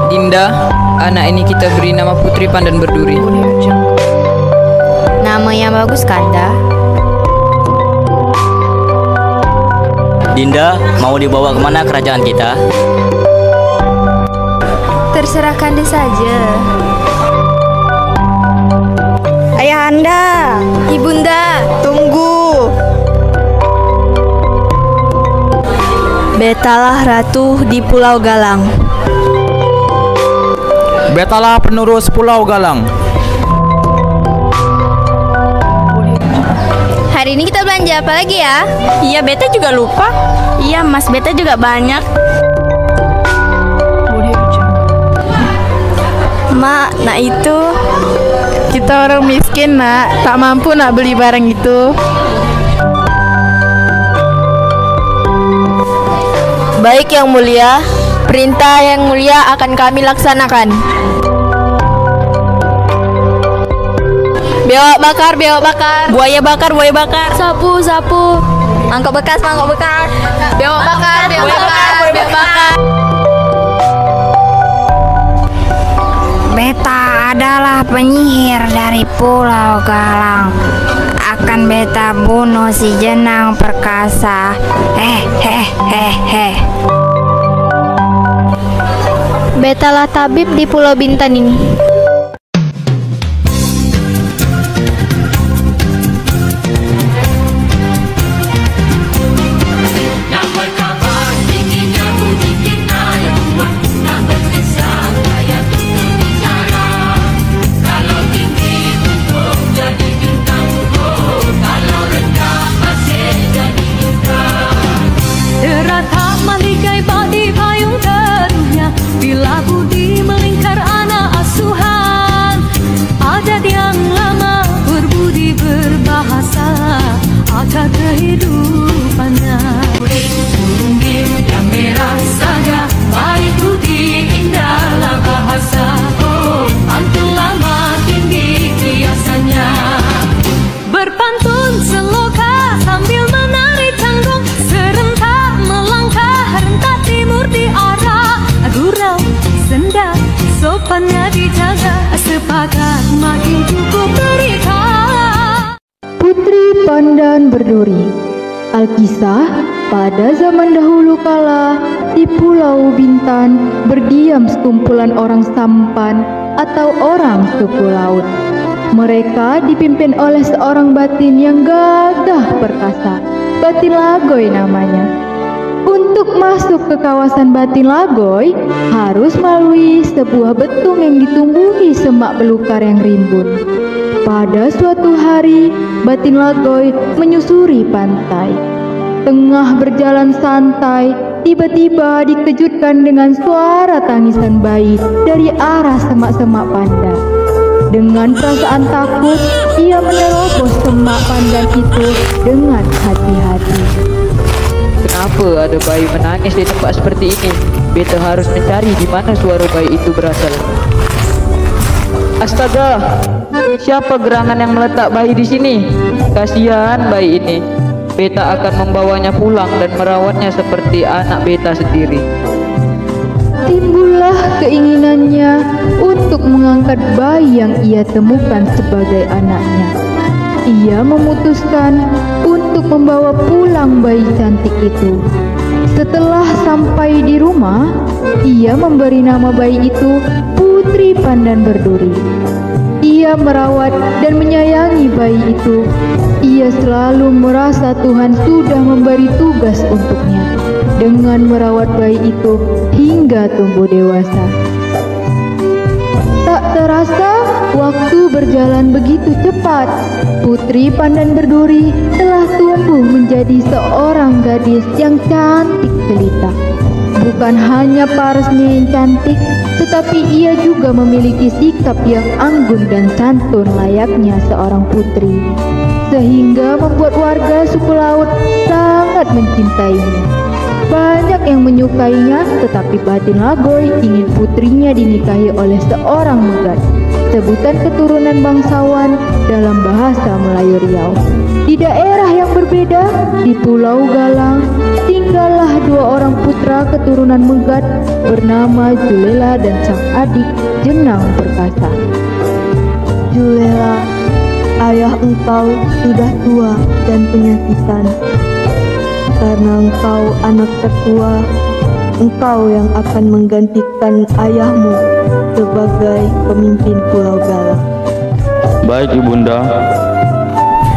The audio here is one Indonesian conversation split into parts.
Dinda, anak ini kita beri nama Putri Pandan Berduri. Nama yang bagus, Kanda. Dinda, mau dibawa kemana kerajaan kita? Terserah Kanda saja. Ayahanda, Ibunda, tunggu. Betalah ratu di Pulau Galang. Betalah penerus Pulau Galang. hari ini kita belanja apa lagi ya? Iya, beta juga lupa. Iya, mas, beta juga banyak. Mak, nak itu. Kita orang miskin, nak. Tak mampu nak beli barang itu. Baik yang mulia, perintah yang mulia akan kami laksanakan. Biawak bakar, biawak bakar. Buaya bakar, buaya bakar. Sapu, sapu. Mangkok bekas, mangkok bekas. Biawak bakar, biawak bakar, biawak bakar. Beta adalah penyihir dari Pulau Galang. Akan beta bunuh si jenang perkasa. Betalah tabib di Pulau Bintan ini. Kehidupannya burung yang merah saja, baik budi indahlah bahasa. Oh, pantulah makin tinggi biasanya. Berpantun seloka sambil menari canggung, serentak melangkah rentak timur di arah gurau senda, sopannya dijaga, sepakat makin cukup berikan. Putri Pandan Berduri. Alkisah, pada zaman dahulu kala di Pulau Bintan berdiam sekumpulan orang sampan atau orang suku laut. Mereka dipimpin oleh seorang batin yang gagah perkasa, Batin Lagoy namanya. Untuk masuk ke kawasan Batin Lagoy harus melalui sebuah betung yang ditumbuhi semak belukar yang rimbun. Pada suatu hari, Batin Lagoy menyusuri pantai. Tengah berjalan santai, tiba-tiba dikejutkan dengan suara tangisan bayi dari arah semak-semak pandan. Dengan perasaan takut, ia menerobos semak pandan itu dengan hati-hati. Kenapa ada bayi menangis di tempat seperti ini? Beta harus mencari di mana suara bayi itu berasal. Astaga, siapa gerangan yang meletak bayi di sini? Kasihan bayi ini. Beta akan membawanya pulang dan merawatnya seperti anak beta sendiri. Timbullah keinginannya untuk mengangkat bayi yang ia temukan sebagai anaknya. Ia memutuskan untuk membawa pulang bayi cantik itu. Setelah sampai di rumah, ia memberi nama bayi itu Putri Pandan Berduri. Ia merawat dan menyayangi bayi itu. Ia selalu merasa Tuhan sudah memberi tugas untuknya dengan merawat bayi itu hingga tumbuh dewasa. Tak terasa waktu berjalan begitu cepat. Putri Pandan Berduri telah tumbuh menjadi seorang gadis yang cantik jelita. Bukan hanya parasnya yang cantik, tetapi ia juga memiliki sikap yang anggun dan santun layaknya seorang putri, sehingga membuat warga suku laut sangat mencintainya. Banyak yang menyukainya, tetapi Batin Lagoy ingin putrinya dinikahi oleh seorang megat, sebutan keturunan bangsawan dalam bahasa Melayu Riau. Di daerah yang berbeda, di Pulau Galang, tinggal dua orang putra keturunan Megat bernama Julela dan sang adik Jenang Perkasa. Julela, ayah engkau sudah tua dan penyakitan. Karena engkau anak tertua, engkau yang akan menggantikan ayahmu sebagai pemimpin Pulau Galang. Baik ibunda.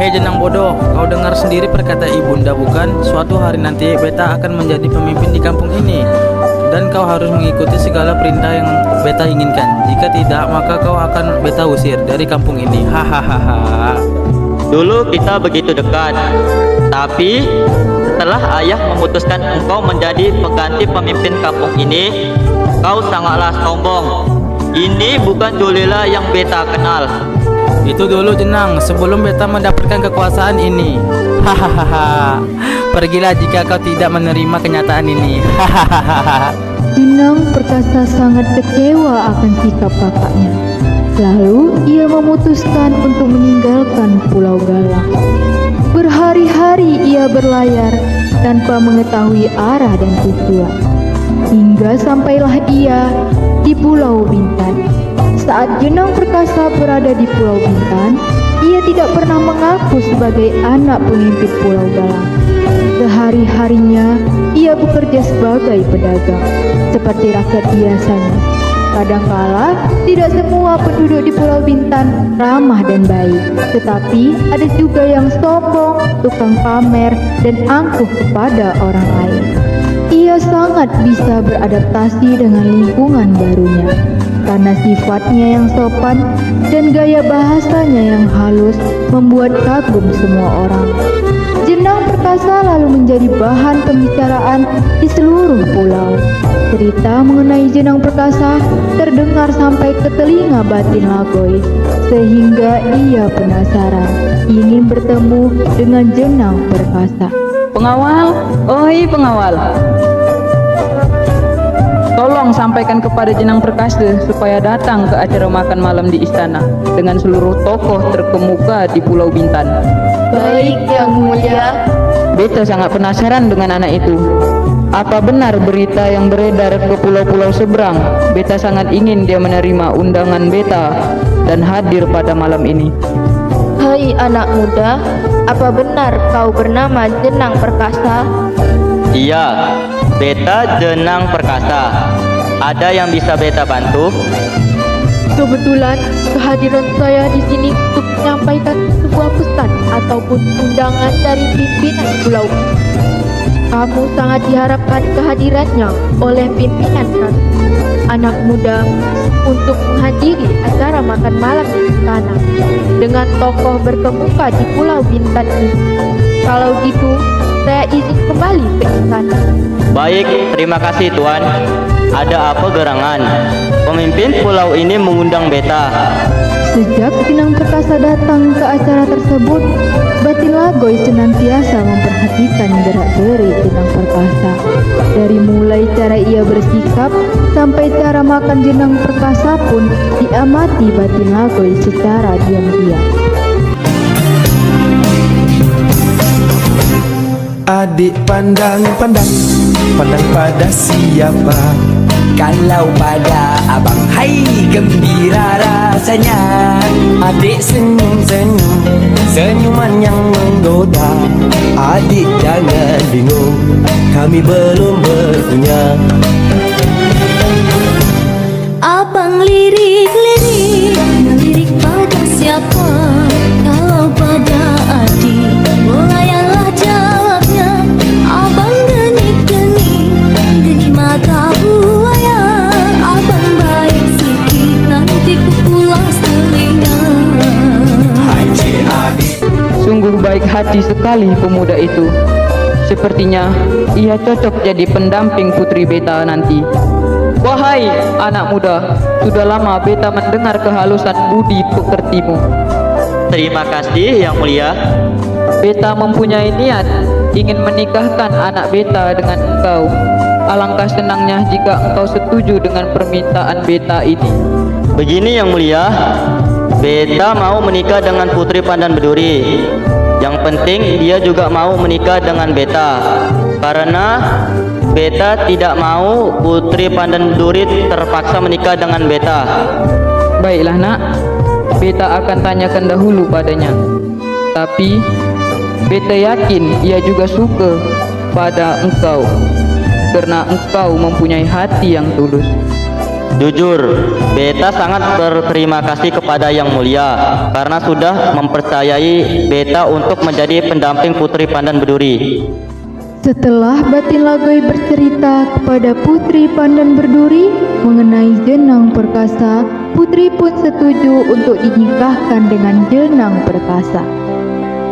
Hei jenang bodoh, kau dengar sendiri perkata ibunda bukan? Suatu hari nanti beta akan menjadi pemimpin di kampung ini, dan kau harus mengikuti segala perintah yang beta inginkan. Jika tidak, maka kau akan beta usir dari kampung ini. Hahaha. Dulu kita begitu dekat, tapi setelah ayah memutuskan engkau menjadi pengganti pemimpin kampung ini, kau sangatlah sombong. Ini bukan Julela yang beta kenal. Itu dulu jenang, sebelum beta mendapatkan kekuasaan ini. Hahaha. Pergilah jika kau tidak menerima kenyataan ini. Hahaha. Jenang Perkasa sangat kecewa akan sikap kakaknya. Lalu ia memutuskan untuk meninggalkan Pulau Galang. Berhari-hari ia berlayar tanpa mengetahui arah dan tujuan. Hingga sampailah ia di Pulau Bintan. Saat Jenang Perkasa berada di Pulau Bintan, ia tidak pernah mengaku sebagai anak pemimpin Pulau Galang. Sehari-harinya ia bekerja sebagai pedagang, seperti rakyat biasanya. Kadangkala tidak semua penduduk di Pulau Bintan ramah dan baik, tetapi ada juga yang sombong, tukang pamer, dan angkuh kepada orang lain. Ia sangat bisa beradaptasi dengan lingkungan barunya. Karena sifatnya yang sopan dan gaya bahasanya yang halus membuat kagum semua orang. Jenang Perkasa lalu menjadi bahan pembicaraan di seluruh pulau. Cerita mengenai Jenang Perkasa terdengar sampai ke telinga batin Lagoy, sehingga ia penasaran ingin bertemu dengan Jenang Perkasa. Pengawal, oi pengawal, tolong sampaikan kepada Jenang Perkasa supaya datang ke acara makan malam di istana dengan seluruh tokoh terkemuka di Pulau Bintan. Baik, Yang Mulia. Beta sangat penasaran dengan anak itu. Apa benar berita yang beredar ke pulau-pulau seberang? Beta sangat ingin dia menerima undangan beta dan hadir pada malam ini. Hai anak muda, apa benar kau bernama Jenang Perkasa? Iya, beta Jenang Perkasa. Ada yang bisa beta bantu? Kebetulan kehadiran saya di sini untuk menyampaikan sebuah pesan ataupun undangan dari pimpinan pulau. Kamu sangat diharapkan kehadirannya oleh pimpinan kami, anak muda, untuk menghadiri acara makan malam di istana dengan tokoh berkemuka di Pulau Bintan ini. Kalau gitu, saya izin kembali ke istana. Baik, terima kasih Tuan. Ada apa gerangan? Pemimpin pulau ini mengundang beta. Sejak Jenang Perkasa datang ke acara tersebut, batin Lagoy senantiasa memperhatikan gerak-gerik Jenang Perkasa. Dari mulai cara ia bersikap sampai cara makan Jenang Perkasa pun diamati batin Lagoy secara diam-diam. Adik pandang pada siapa? Kalau pada abang, hai gembira rasanya. Adik senyuman yang menggoda. Adik jangan bingung, kami belum berpunya. Abang lirik pada siapa? Kalau pada adik, melayanlah jawabnya. Abang geni mata buaya. Abang baik sikit, nanti ku pulas telinga. Sungguh baik hati sekali pemuda itu. Sepertinya ia cocok jadi pendamping putri beta nanti. Wahai anak muda, sudah lama beta mendengar kehalusan budi pekertimu. Terima kasih Yang Mulia. Beta mempunyai niat ingin menikahkan anak beta dengan engkau. Alangkah senangnya jika engkau setuju dengan permintaan beta ini. Begini Yang Mulia, beta mau menikah dengan Putri Pandan Beduri. Yang penting dia juga mau menikah dengan beta, karena Beta tidak mau Putri Pandan Berduri terpaksa menikah dengan Beta. Baiklah nak, Beta akan tanyakan dahulu padanya. Tapi Beta yakin ia juga suka pada engkau, karena engkau mempunyai hati yang tulus. Jujur, Beta sangat berterima kasih kepada Yang Mulia karena sudah mempercayai Beta untuk menjadi pendamping Putri Pandan Berduri. Setelah Batin Lagoi bercerita kepada Putri Pandan Berduri mengenai Jenang Perkasa, Putri pun setuju untuk dinikahkan dengan Jenang Perkasa.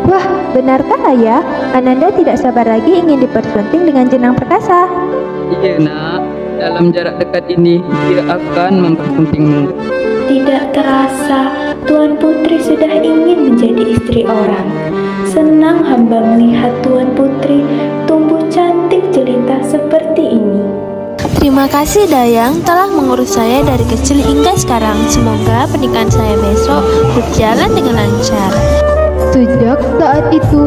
Wah, benarkah ayah? Ananda tidak sabar lagi ingin dipersunting dengan Jenang Perkasa. Iya nak, dalam jarak dekat ini dia akan mempersuntingmu. Tidak terasa Tuan Putri sudah ingin menjadi istri orang. Senang hamba melihat Tuan Putri tumbuh cantik jelita seperti ini. Terima kasih Dayang telah mengurus saya dari kecil hingga sekarang. Semoga pernikahan saya besok berjalan dengan lancar. Sejak saat itu,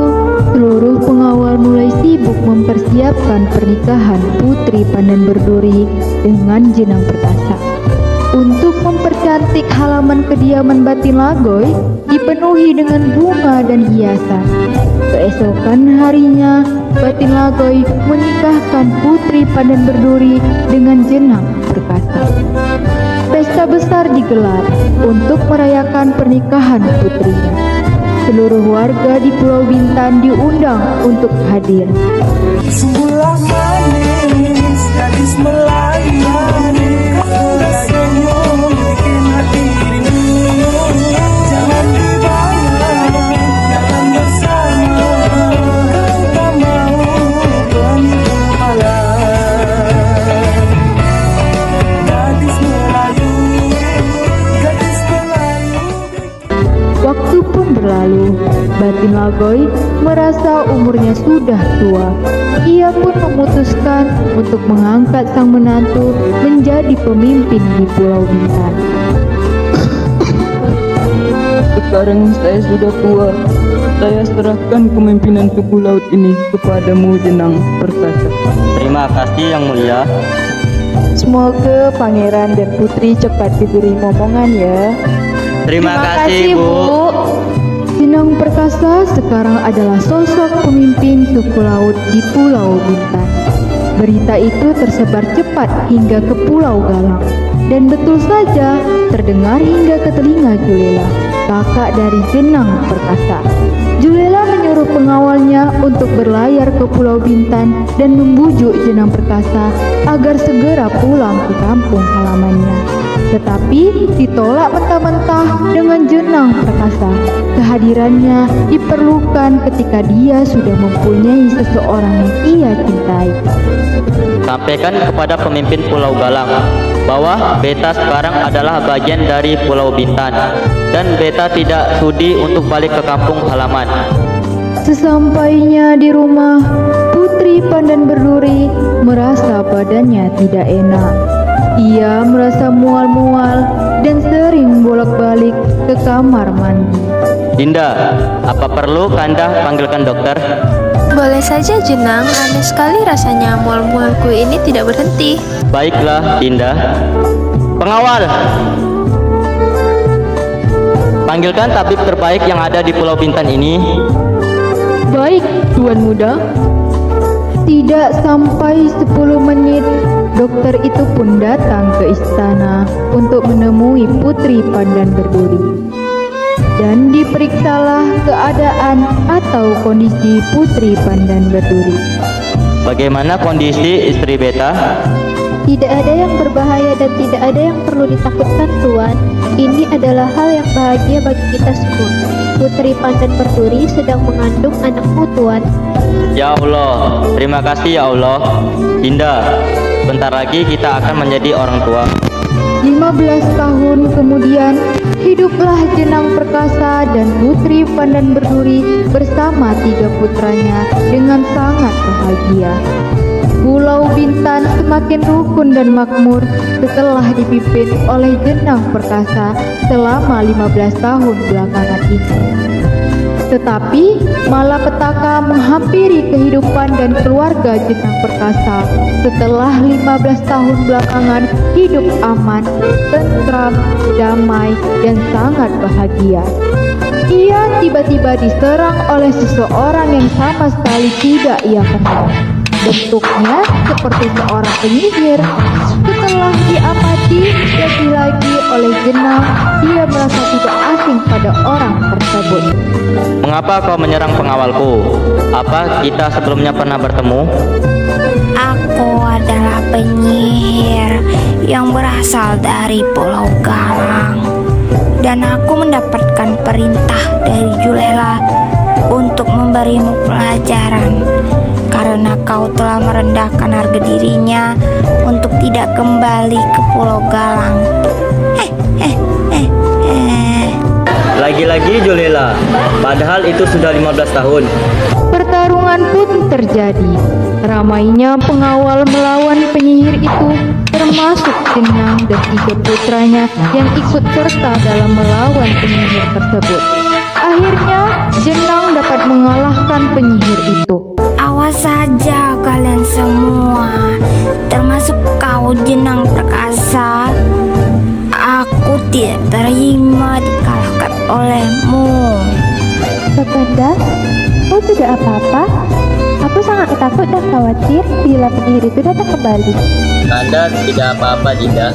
seluruh pengawal mulai sibuk mempersiapkan pernikahan Putri Pandan Berduri dengan Jenang Perkasa. Untuk mempercantik halaman kediaman Batin Lagoi dipenuhi dengan bunga dan hiasan. Keesokan harinya, Batin Lagoi menikahkan Putri Pandan Berduri dengan Jenang Perkasa. Pesta besar digelar untuk merayakan pernikahan putrinya. Seluruh warga di Pulau Bintan diundang untuk hadir. Sungguhlah manis gadis Melayu, senyum bikin hati rindu. Jangan dibayang dalam bersama, tak mau penipu malam. Gadis Melayu, gadis Melayu. Waktu pun berlalu, Batin Lagoi merasa umurnya sudah tua. Ia pun memutuskan untuk mengangkat sang menantu menjadi pemimpin di Pulau Bintan. Sekarang saya sudah tua. Saya serahkan kepemimpinan suku laut ini kepadamu, Jenang Perkasa. Terima kasih Yang Mulia. Semoga pangeran dan putri cepat diberi momongan ya. Terima kasih Bu. Jenang Perkasa sekarang adalah sosok pemimpin suku laut di Pulau Bintan. Berita itu tersebar cepat hingga ke Pulau Galang. Dan betul saja terdengar hingga ke telinga Julela, kakak dari Jenang Perkasa. Julela menyuruh pengawalnya untuk berlayar ke Pulau Bintan dan membujuk Jenang Perkasa agar segera pulang ke kampung halamannya. Tetapi ditolak mentah-mentah dengan Jenang Perkasa. Kehadirannya diperlukan ketika dia sudah mempunyai seseorang yang ia cintai. Sampaikan kepada pemimpin Pulau Galang bahwa Beta sekarang adalah bagian dari Pulau Bintan dan Beta tidak sudi untuk balik ke kampung halaman. Sesampainya di rumah, Putri Pandan Berduri merasa badannya tidak enak. Ia merasa mual-mual dan sering bolak-balik ke kamar mandi. Dinda, apa perlu Kanda panggilkan dokter? Boleh saja Jenang, aneh sekali rasanya mual-mualku ini tidak berhenti. Baiklah Dinda. Pengawal, panggilkan tabib terbaik yang ada di Pulau Bintan ini. Baik, Tuan Muda. Tidak sampai 10 menit, dokter itu pun datang ke istana untuk menemui Putri Pandan Berduri. Dan diperiksalah keadaan atau kondisi Putri Pandan Berduri. Bagaimana kondisi istri Beta? Tidak ada yang berbahaya dan tidak ada yang perlu ditakutkan, Tuan. Ini adalah hal yang bahagia bagi kita semua. Putri Pandan Berduri sedang mengandung anakmu, Tuan. Ya Allah, terima kasih ya Allah. Dinda, bentar lagi kita akan menjadi orang tua. 15 tahun kemudian, hiduplah Jenang Perkasa dan Putri Pandan Berduri bersama 3 putranya dengan sangat bahagia. Pulau Bintan semakin rukun dan makmur setelah dipimpin oleh Jenang Perkasa selama 15 tahun belakangan ini. Tetapi malapetaka menghampiri kehidupan dan keluarga Jenang Perkasa setelah 15 tahun belakangan hidup aman, tentram, damai, dan sangat bahagia. Ia tiba-tiba diserang oleh seseorang yang sama sekali tidak ia kenal. Bentuknya seperti seorang penyihir. Setelah diamati lagi oleh Jenang, ia merasa tidak asing pada orang tersebut. Mengapa kau menyerang pengawalku? Apa kita sebelumnya pernah bertemu? Aku adalah penyihir yang berasal dari Pulau Galang. Dan aku mendapatkan perintah dari Julela untuk memberimu pelajaran karena kau telah merendahkan harga dirinya untuk tidak kembali ke Pulau Galang. Lagi-lagi Julela, padahal itu sudah 15 tahun. Pertarungan pun terjadi. Ramainya pengawal melawan penyihir itu, termasuk Jenang dan 3 putranya yang ikut serta dalam melawan penyihir tersebut. Akhirnya Jenang dapat mengalahkan penyihir itu. Awas saja kalian semua, termasuk kau Jenang Perkasa. Aku tidak terima dikalahkan olehmu. Kakanda, kau tidak apa-apa? Aku sangat takut dan khawatir bila penyihir itu datang kembali. Kanda tidak apa-apa, Dinda.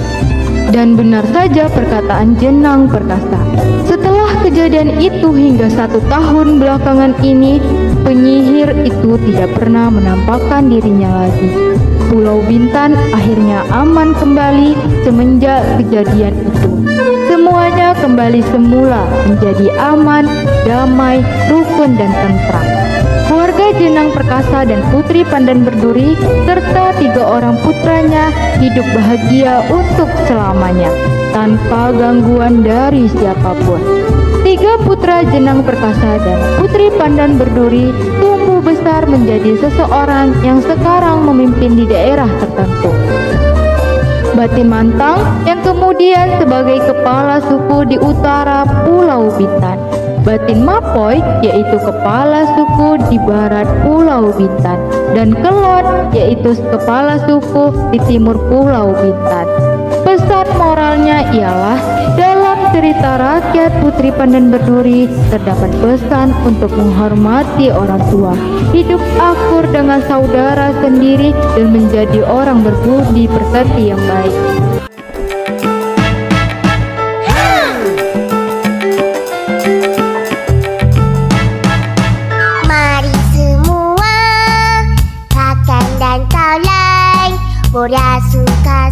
Dan benar saja perkataan Jenang Perkasa. Setelah kejadian itu hingga 1 tahun belakangan ini, penyihir itu tidak pernah menampakkan dirinya lagi. Pulau Bintan akhirnya aman kembali semenjak kejadian itu. Semuanya kembali semula menjadi aman, damai, rukun, dan tentram. Keluarga Jenang Perkasa dan Putri Pandan Berduri serta 3 orang putranya hidup bahagia untuk selamanya tanpa gangguan dari siapapun. 3 putra Jenang Perkasa dan Putri Pandan Berduri tumbuh besar menjadi seseorang yang sekarang memimpin di daerah tertentu. Batin Mantang yang kemudian sebagai kepala suku di utara Pulau Bintan. Batin Mapoy yaitu kepala suku di barat Pulau Bintan, dan Kelon yaitu kepala suku di timur Pulau Bintan. Pesan moralnya ialah dalam cerita rakyat Putri Pandan Berduri terdapat pesan untuk menghormati orang tua, hidup akur dengan saudara sendiri, dan menjadi orang berbudi pekerti yang baik. Muria suka